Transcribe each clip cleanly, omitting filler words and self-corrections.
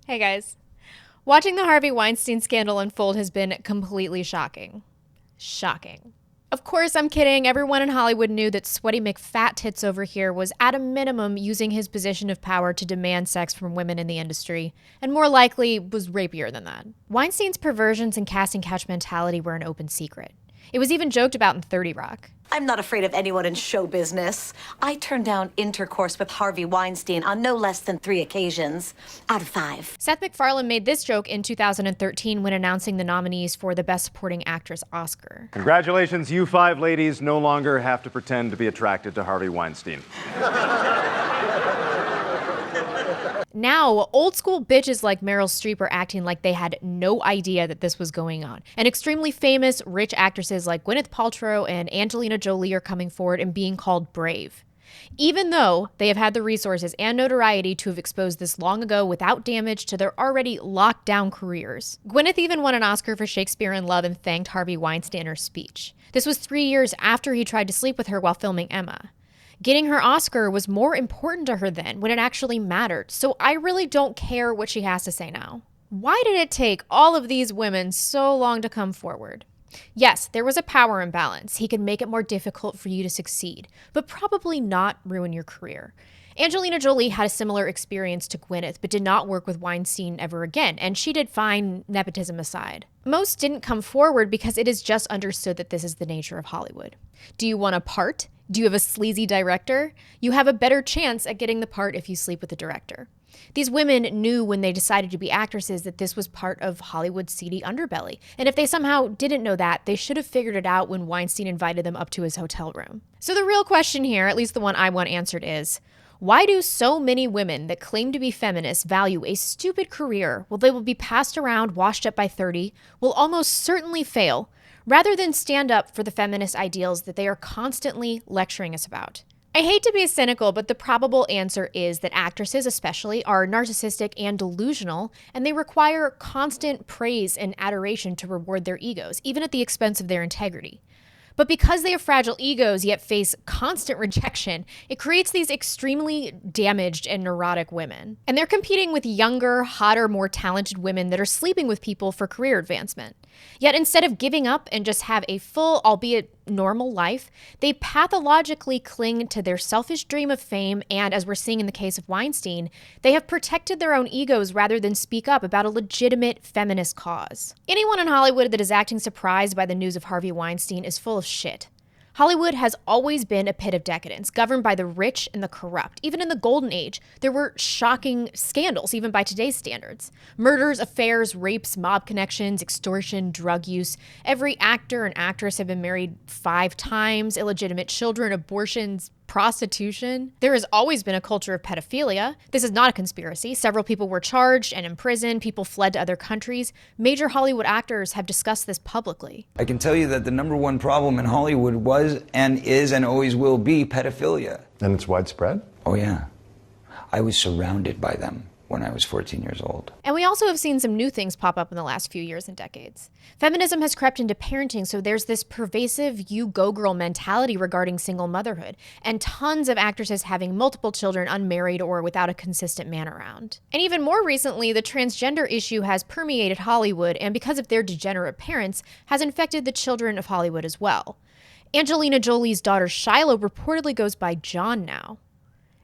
Hey guys. Watching the Harvey Weinstein scandal unfold has been completely shocking. Shocking. Of course, I'm kidding. Everyone in Hollywood knew that sweaty McFat Tits over here was at a minimum using his position of power to demand sex from women in the industry, and more likely was rapier than that. Weinstein's perversions and casting couch mentality were an open secret. It was even joked about in 30 Rock. I'm not afraid of anyone in show business. I turned down intercourse with Harvey Weinstein on no less than 3 occasions out of 5. Seth MacFarlane made this joke in 2013 when announcing the nominees for the Best Supporting Actress Oscar. Congratulations, you 5 ladies no longer have to pretend to be attracted to Harvey Weinstein. Now, old school bitches like Meryl Streep are acting like they had no idea that this was going on. And extremely famous, rich actresses like Gwyneth Paltrow and Angelina Jolie are coming forward and being called brave. Even though they have had the resources and notoriety to have exposed this long ago without damage to their already locked down careers. Gwyneth even won an Oscar for Shakespeare in Love and thanked Harvey Weinstein in her speech. This was 3 years after he tried to sleep with her while filming Emma. Getting her Oscar was more important to her then when it actually mattered, so I really don't care what she has to say now. Why did it take all of these women so long to come forward? Yes, there was a power imbalance. He could make it more difficult for you to succeed, but probably not ruin your career. Angelina Jolie had a similar experience to Gwyneth, but did not work with Weinstein ever again, and she did fine, nepotism aside. Most didn't come forward because it is just understood that this is the nature of Hollywood. Do you want a part? Do you have a sleazy director? You have a better chance at getting the part if you sleep with the director. These women knew when they decided to be actresses that this was part of Hollywood's seedy underbelly. And if they somehow didn't know that, they should have figured it out when Weinstein invited them up to his hotel room. So the real question here, at least the one I want answered, is why do so many women that claim to be feminists value a stupid career while they will be passed around, washed up by 30, will almost certainly fail, rather than stand up for the feminist ideals that they are constantly lecturing us about? I hate to be cynical, but the probable answer is that actresses especially are narcissistic and delusional, and they require constant praise and adoration to reward their egos, even at the expense of their integrity. But because they have fragile egos yet face constant rejection, it creates these extremely damaged and neurotic women. And they're competing with younger, hotter, more talented women that are sleeping with people for career advancement. Yet instead of giving up and just have a full, albeit normal life, they pathologically cling to their selfish dream of fame, and as we're seeing in the case of Weinstein, they have protected their own egos rather than speak up about a legitimate feminist cause. Anyone in Hollywood that is acting surprised by the news of Harvey Weinstein is full of shit. Hollywood has always been a pit of decadence, governed by the rich and the corrupt. Even in the golden age, there were shocking scandals, even by today's standards. Murders, affairs, rapes, mob connections, extortion, drug use. Every actor and actress have been married 5 times, illegitimate children, abortions, prostitution. There has always been a culture of pedophilia. This is not a conspiracy. Several people were charged and imprisoned. People fled to other countries. Major Hollywood actors have discussed this publicly. I can tell you that the #1 problem in Hollywood was and is and always will be pedophilia. And it's widespread? Oh, yeah. I was surrounded by them when I was 14 years old. And we also have seen some new things pop up in the last few years and decades. Feminism has crept into parenting, so there's this pervasive you go girl mentality regarding single motherhood, and tons of actresses having multiple children unmarried or without a consistent man around. And even more recently, the transgender issue has permeated Hollywood, and because of their degenerate parents, has infected the children of Hollywood as well. Angelina Jolie's daughter Shiloh reportedly goes by John now.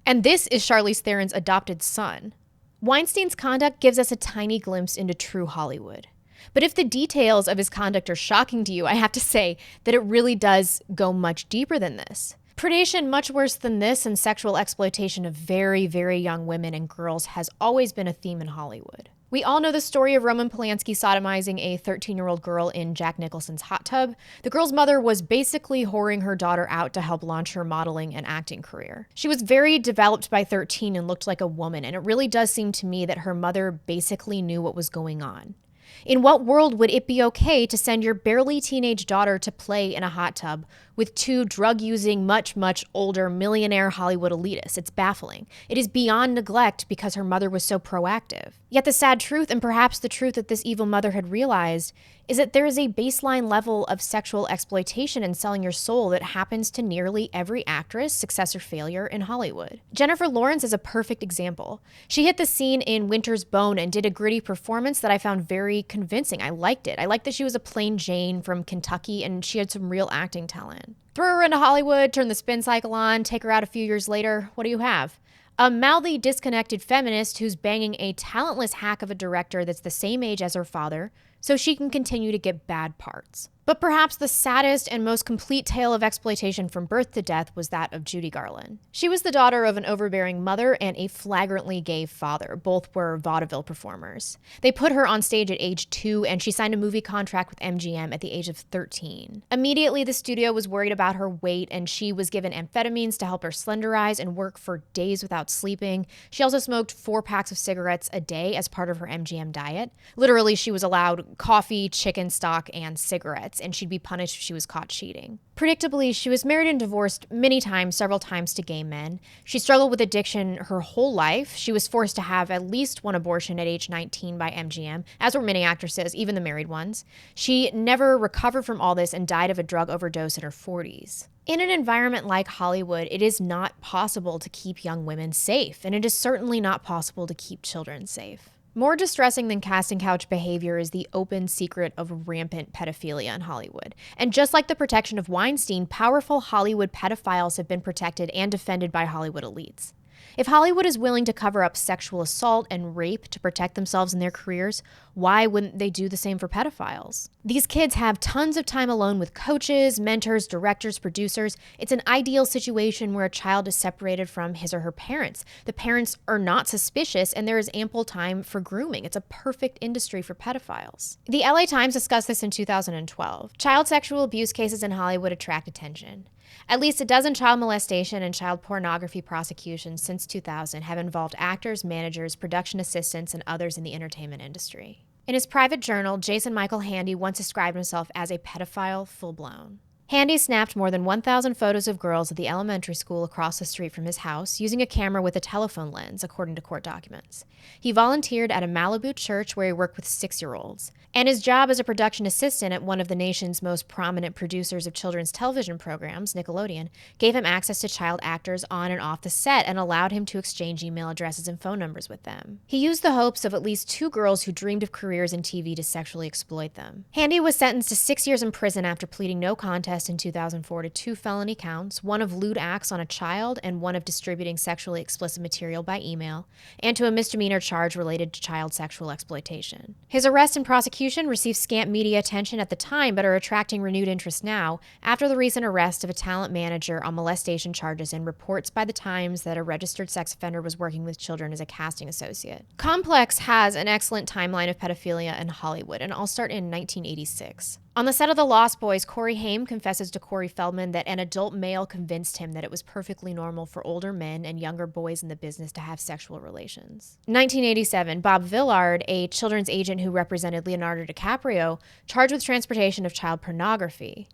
And this is Charlize Theron's adopted son. Weinstein's conduct gives us a tiny glimpse into true Hollywood. But if the details of his conduct are shocking to you, I have to say that it really does go much deeper than this. Predation much worse than this and sexual exploitation of very, very young women and girls has always been a theme in Hollywood. We all know the story of Roman Polanski sodomizing a 13-year-old girl in Jack Nicholson's hot tub. The girl's mother was basically whoring her daughter out to help launch her modeling and acting career. She was very developed by 13 and looked like a woman, and it really does seem to me that her mother basically knew what was going on. In what world would it be okay to send your barely teenage daughter to play in a hot tub with 2 drug-using, much, much older millionaire Hollywood elitists? It's baffling. It is beyond neglect because her mother was so proactive. Yet the sad truth, and perhaps the truth that this evil mother had realized, is that there is a baseline level of sexual exploitation and selling your soul that happens to nearly every actress, success or failure, in Hollywood. Jennifer Lawrence is a perfect example. She hit the scene in Winter's Bone and did a gritty performance that I found very convincing. I liked it. I liked that she was a plain Jane from Kentucky and she had some real acting talent. Throw her into Hollywood, turn the spin cycle on, take her out a few years later, what do you have? A mouthy, disconnected feminist who's banging a talentless hack of a director that's the same age as her father, so she can continue to get bad parts. But perhaps the saddest and most complete tale of exploitation from birth to death was that of Judy Garland. She was the daughter of an overbearing mother and a flagrantly gay father. Both were vaudeville performers. They put her on stage at age 2, and she signed a movie contract with MGM at the age of 13. Immediately, the studio was worried about her weight, and she was given amphetamines to help her slenderize and work for days without sleeping. She also smoked 4 packs of cigarettes a day as part of her MGM diet. Literally, she was allowed coffee, chicken stock, and cigarettes, and she'd be punished if she was caught cheating. Predictably, she was married and divorced many times, several times to gay men. She struggled with addiction her whole life. She was forced to have at least one abortion at age 19 by MGM, as were many actresses, even the married ones. She never recovered from all this and died of a drug overdose in her 40s. In an environment like Hollywood, it is not possible to keep young women safe, and it is certainly not possible to keep children safe. More distressing than casting couch behavior is the open secret of rampant pedophilia in Hollywood. And just like the protection of Weinstein, powerful Hollywood pedophiles have been protected and defended by Hollywood elites. If Hollywood is willing to cover up sexual assault and rape to protect themselves and their careers, why wouldn't they do the same for pedophiles? These kids have tons of time alone with coaches, mentors, directors, producers. It's an ideal situation where a child is separated from his or her parents. The parents are not suspicious, and there is ample time for grooming. It's a perfect industry for pedophiles. The LA Times discussed this in 2012. Child sexual abuse cases in Hollywood attract attention. At least a dozen child molestation and child pornography prosecutions since 2000 have involved actors, managers, production assistants, and others in the entertainment industry. In his private journal, Jason Michael Handy once described himself as a pedophile full-blown. Handy snapped more than 1,000 photos of girls at the elementary school across the street from his house using a camera with a telephone lens, according to court documents. He volunteered at a Malibu church where he worked with 6-year-olds. And his job as a production assistant at one of the nation's most prominent producers of children's television programs, Nickelodeon, gave him access to child actors on and off the set and allowed him to exchange email addresses and phone numbers with them. He used the hopes of at least 2 girls who dreamed of careers in TV to sexually exploit them. Handy was sentenced to 6 years in prison after pleading no contest in 2004 to 2 felony counts, one of lewd acts on a child and one of distributing sexually explicit material by email, and to a misdemeanor charge related to child sexual exploitation. His arrest and prosecution received scant media attention at the time but are attracting renewed interest now after the recent arrest of a talent manager on molestation charges and reports by the Times that a registered sex offender was working with children as a casting associate. Complex has an excellent timeline of pedophilia in Hollywood, and I'll start in 1986. On the set of The Lost Boys, Corey Haim confesses to Corey Feldman that an adult male convinced him that it was perfectly normal for older men and younger boys in the business to have sexual relations. 1987, Bob Villard, a children's agent who represented Leonardo DiCaprio, charged with transportation of child pornography.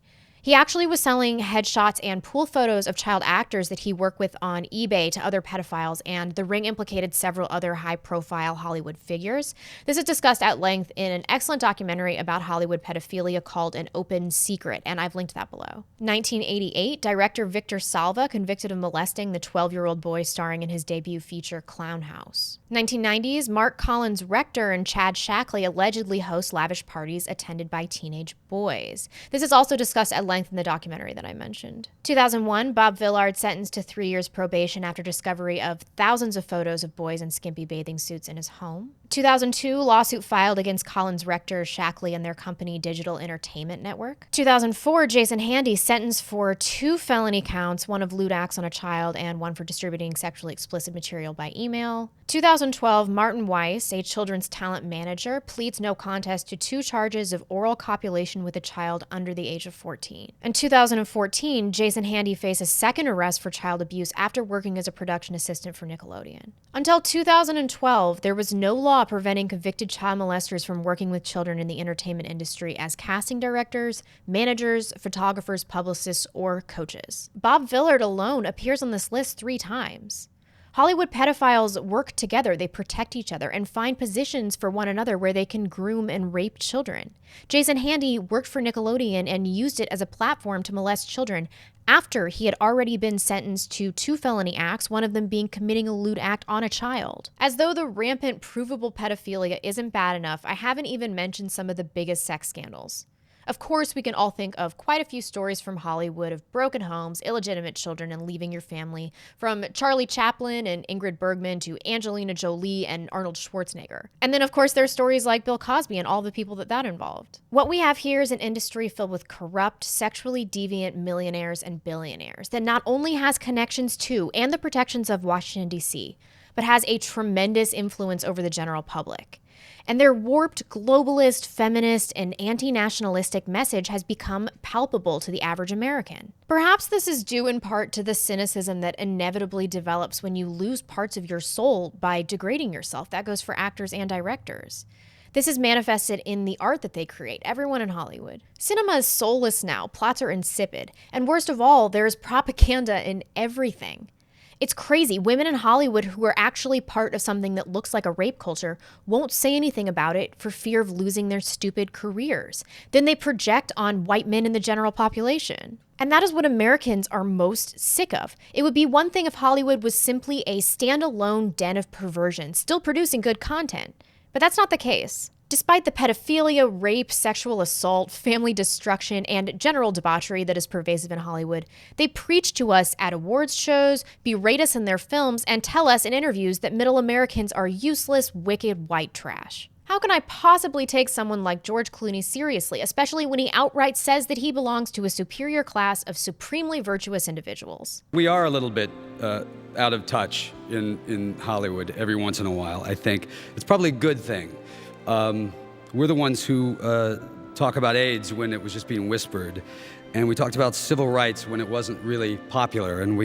He actually was selling headshots and pool photos of child actors that he worked with on eBay to other pedophiles, and the ring implicated several other high-profile Hollywood figures. This is discussed at length in an excellent documentary about Hollywood pedophilia called An Open Secret, and I've linked that below. 1988, director Victor Salva convicted of molesting the 12-year-old boy starring in his debut feature Clown House. 1990s, Mark Collins Rector and Chad Shackley allegedly host lavish parties attended by teenage boys. This is also discussed at length in the documentary that I mentioned. 2001, Bob Villard sentenced to 3 years probation after discovery of thousands of photos of boys in skimpy bathing suits in his home. 2002, lawsuit filed against Collins Rector, Shackley, and their company Digital Entertainment Network. 2004, Jason Handy sentenced for 2 felony counts, one of lewd acts on a child and one for distributing sexually explicit material by email. 2012, Martin Weiss, a children's talent manager, pleads no contest to 2 charges of oral copulation with a child under the age of 14. In 2014, Jason Handy faced a second arrest for child abuse after working as a production assistant for Nickelodeon. Until 2012, there was no law preventing convicted child molesters from working with children in the entertainment industry as casting directors, managers, photographers, publicists, or coaches. Bob Villard alone appears on this list 3 times. Hollywood pedophiles work together, they protect each other, and find positions for one another where they can groom and rape children. Jason Handy worked for Nickelodeon and used it as a platform to molest children after he had already been sentenced to 2 felony acts, one of them being committing a lewd act on a child. As though the rampant, provable pedophilia isn't bad enough, I haven't even mentioned some of the biggest sex scandals. Of course, we can all think of quite a few stories from Hollywood of broken homes, illegitimate children, and leaving your family, from Charlie Chaplin and Ingrid Bergman to Angelina Jolie and Arnold Schwarzenegger. And then, of course, there are stories like Bill Cosby and all the people that involved. What we have here is an industry filled with corrupt, sexually deviant millionaires and billionaires that not only has connections to and the protections of Washington, D.C., but has a tremendous influence over the general public. And their warped, globalist, feminist, and anti-nationalistic message has become palpable to the average American. Perhaps this is due in part to the cynicism that inevitably develops when you lose parts of your soul by degrading yourself. That goes for actors and directors. This is manifested in the art that they create, everyone in Hollywood. Cinema is soulless now, plots are insipid, and worst of all, there is propaganda in everything. It's crazy. Women in Hollywood who are actually part of something that looks like a rape culture won't say anything about it for fear of losing their stupid careers. Then they project on white men in the general population. And that is what Americans are most sick of. It would be one thing if Hollywood was simply a standalone den of perversion, still producing good content. But that's not the case. Despite the pedophilia, rape, sexual assault, family destruction, and general debauchery that is pervasive in Hollywood, they preach to us at awards shows, berate us in their films, and tell us in interviews that middle Americans are useless, wicked white trash. How can I possibly take someone like George Clooney seriously, especially when he outright says that he belongs to a superior class of supremely virtuous individuals? We are a little bit out of touch in Hollywood every once in a while, I think. It's probably a good thing. We're the ones who talk about AIDS when it was just being whispered. And we talked about civil rights when it wasn't really popular. And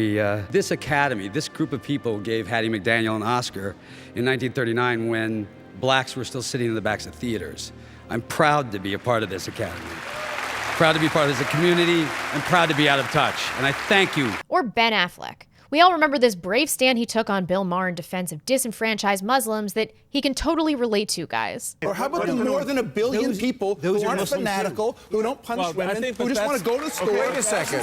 this academy, this group of people gave Hattie McDaniel an Oscar in 1939 when blacks were still sitting in the backs of theaters. I'm proud to be a part of this academy. Proud to be part of this community. I'm proud to be out of touch. And I thank you. Or Ben Affleck. We all remember this brave stand he took on Bill Maher in defense of disenfranchised Muslims that he can totally relate to, guys. Or how about the more than 1 billion people who aren't fanatical, who don't punch women, who just want to go to the store, wait a second.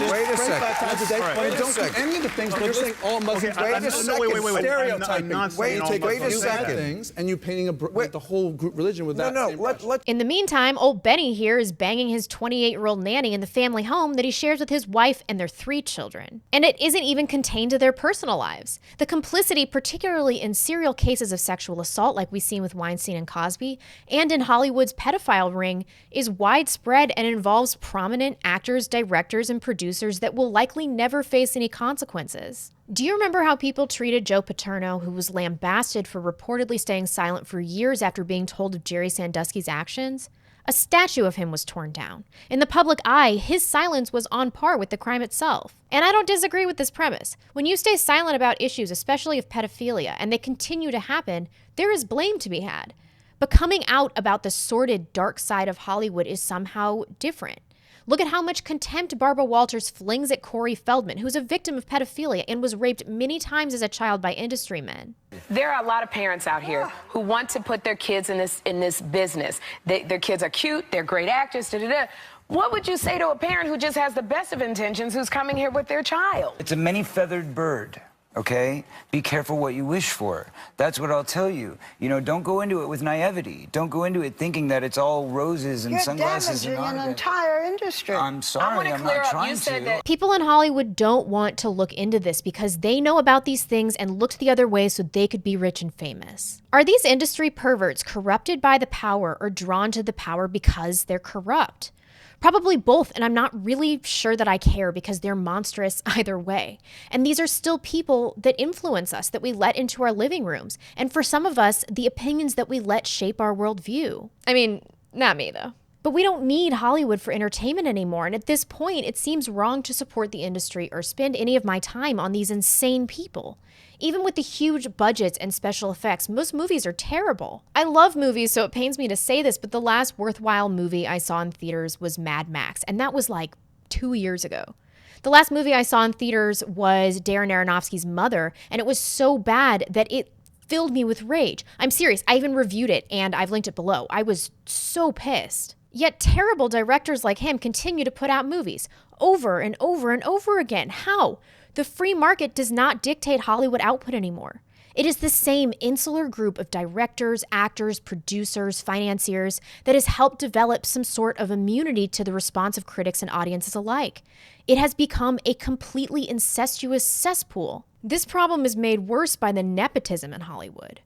Wait a second. Don't do any of the things that you're saying all Muslims wait a second. Stereotyping. Wait a second. Things, and you painting the whole group religion with that. In the meantime, old Benny here is banging his 28-year-old nanny in the family home that he shares with his wife and their 3 children. And it isn't even contained to their personal lives. The complicity, particularly in serial cases of sexual assault like we've seen with Weinstein and Cosby, and in Hollywood's pedophile ring, is widespread and involves prominent actors, directors, and producers that will likely never face any consequences. Do you remember how people treated Joe Paterno, who was lambasted for reportedly staying silent for years after being told of Jerry Sandusky's actions? A statue of him was torn down. In the public eye, his silence was on par with the crime itself. And I don't disagree with this premise. When you stay silent about issues, especially of pedophilia, and they continue to happen, there is blame to be had. But coming out about the sordid, dark side of Hollywood is somehow different. Look at how much contempt Barbara Walters flings at Corey Feldman, who's a victim of pedophilia and was raped many times as a child by industry men. There are a lot of parents out here who want to put their kids in this business. Their kids are cute, they're great actors, What would you say to a parent who just has the best of intentions who's coming here with their child? It's a many-feathered bird. Okay? Be careful what you wish for. That's what I'll tell you. You know, don't go into it with naivety. Don't go into it thinking that it's all roses and sunglasses. You're damaging an entire industry. I'm sorry, I'm not trying to. People in Hollywood don't want to look into this because they know about these things and looked the other way so they could be rich and famous. Are these industry perverts corrupted by the power or drawn to the power because they're corrupt? Probably both, and I'm not really sure that I care because they're monstrous either way. And these are still people that influence us, that we let into our living rooms. And for some of us, the opinions that we let shape our worldview. I mean, not me though. But we don't need Hollywood for entertainment anymore. And at this point, it seems wrong to support the industry or spend any of my time on these insane people. Even with the huge budgets and special effects, most movies are terrible. I love movies, so it pains me to say this, but the last worthwhile movie I saw in theaters was Mad Max, and that was like 2 years ago. The last movie I saw in theaters was Darren Aronofsky's Mother, and it was so bad that it filled me with rage. I'm serious, I even reviewed it, and I've linked it below. I was so pissed. Yet terrible directors like him continue to put out movies over and over and over again. How? The free market does not dictate Hollywood output anymore. It is the same insular group of directors, actors, producers, financiers that has helped develop some sort of immunity to the response of critics and audiences alike. It has become a completely incestuous cesspool. This problem is made worse by the nepotism in Hollywood.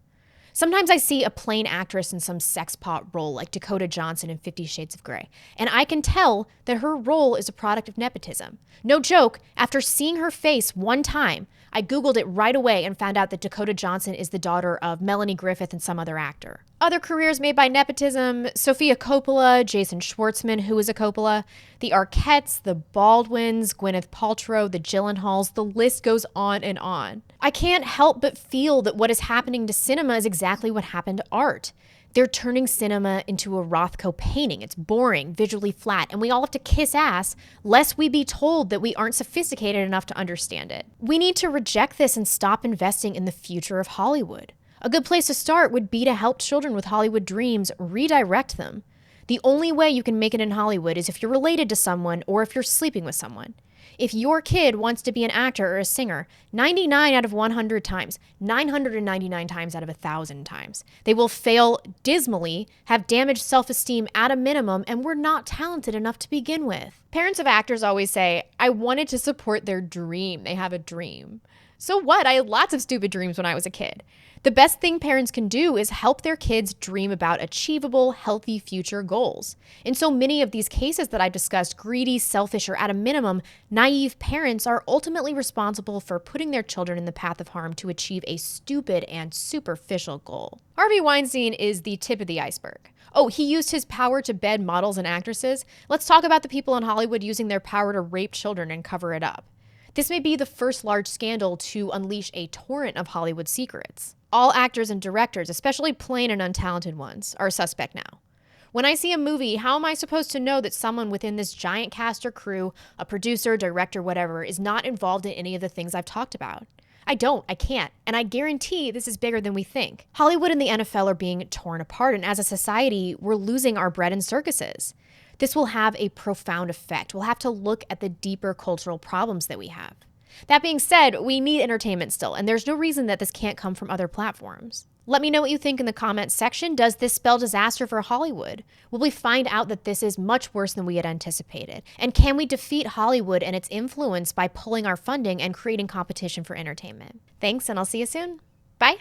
Sometimes I see a plain actress in some sex pot role like Dakota Johnson in 50 Shades of Grey, and I can tell that her role is a product of nepotism. No joke, after seeing her face one time, I Googled it right away and found out that Dakota Johnson is the daughter of Melanie Griffith and some other actor. Other careers made by nepotism: Sofia Coppola, Jason Schwartzman, who is a Coppola, the Arquettes, the Baldwins, Gwyneth Paltrow, the Gyllenhaals, the list goes on and on. I can't help but feel that what is happening to cinema is exactly what happened to art. They're turning cinema into a Rothko painting. It's boring, visually flat, and we all have to kiss ass lest we be told that we aren't sophisticated enough to understand it. We need to reject this and stop investing in the future of Hollywood. A good place to start would be to help children with Hollywood dreams redirect them. The only way you can make it in Hollywood is if you're related to someone or if you're sleeping with someone. If your kid wants to be an actor or a singer, 99 out of 100 times, 999 times out of 1,000 times, they will fail dismally, have damaged self-esteem at a minimum, and were not talented enough to begin with. Parents of actors always say, I wanted to support their dream. They have a dream. So what? I had lots of stupid dreams when I was a kid. The best thing parents can do is help their kids dream about achievable, healthy future goals. In so many of these cases that I discussed, greedy, selfish, or at a minimum, naive parents are ultimately responsible for putting their children in the path of harm to achieve a stupid and superficial goal. Harvey Weinstein is the tip of the iceberg. Oh, he used his power to bed models and actresses? Let's talk about the people in Hollywood using their power to rape children and cover it up. This may be the first large scandal to unleash a torrent of Hollywood secrets. All actors and directors, especially plain and untalented ones, are a suspect now. When I see a movie, how am I supposed to know that someone within this giant cast or crew, a producer, director, whatever, is not involved in any of the things I've talked about? I can't, and I guarantee this is bigger than we think. Hollywood and the NFL are being torn apart, and as a society, we're losing our bread in circuses. This will have a profound effect. We'll have to look at the deeper cultural problems that we have. That being said, we need entertainment still, and there's no reason that this can't come from other platforms. Let me know what you think in the comments section. Does this spell disaster for Hollywood? Will we find out that this is much worse than we had anticipated? And can we defeat Hollywood and its influence by pulling our funding and creating competition for entertainment? Thanks, and I'll see you soon. Bye.